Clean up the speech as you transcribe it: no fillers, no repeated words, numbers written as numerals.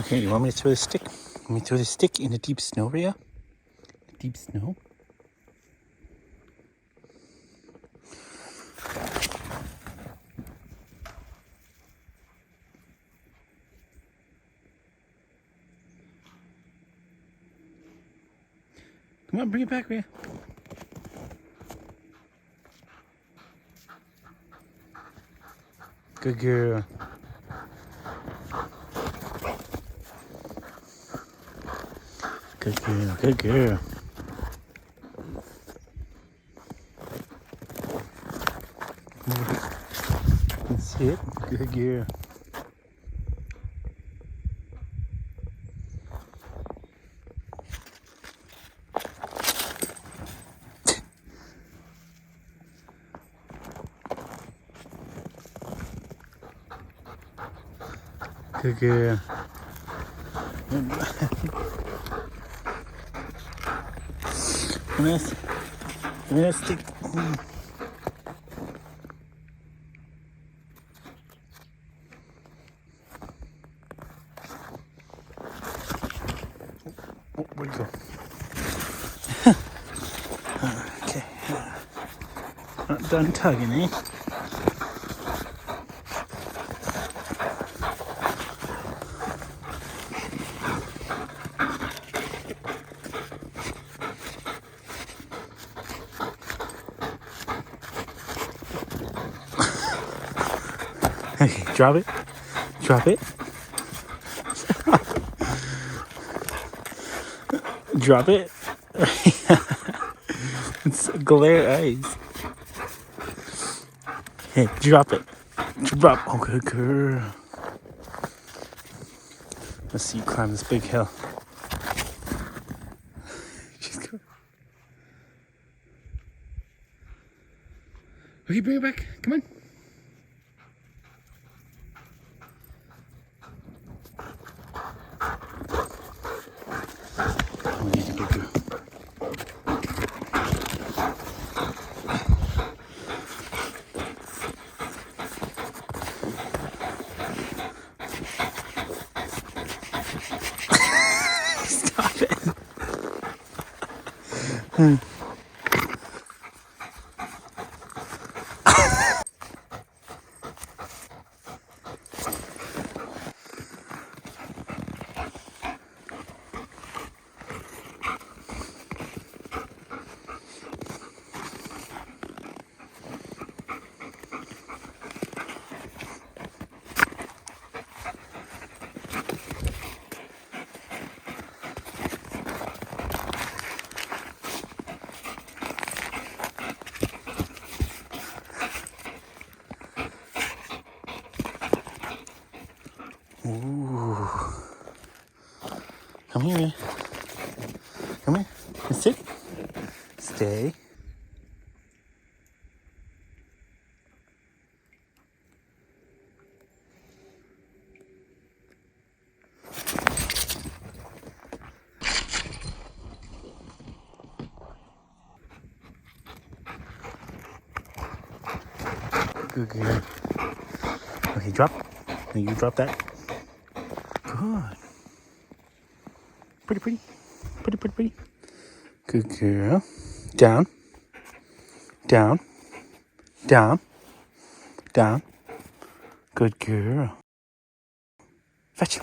Okay, you want me to throw the stick? Let me throw the stick in the deep snow, Raya? Deep snow? Come on, bring it back, Raya. Good girl. Good girl, good girl. That's it. Good girl. Good girl. Nice. Nice stick. Oh, where'd it go? Okay. Not done tugging, eh? Okay, drop it. Drop it. Drop it. It's glare eyes. Hey, drop it. Drop. Oh, good girl. Let's see you climb this big hill. She's good. Okay, bring it back. Come on. Oh, yeah, good girl. Stop it. Ooh. Come here. Come here. And sit. Stay. Good girl. Okay, drop. And you drop that. Good. Pretty, pretty. Pretty, pretty, pretty. Good girl. Down. Down. Down. Down. Good girl. Fetch.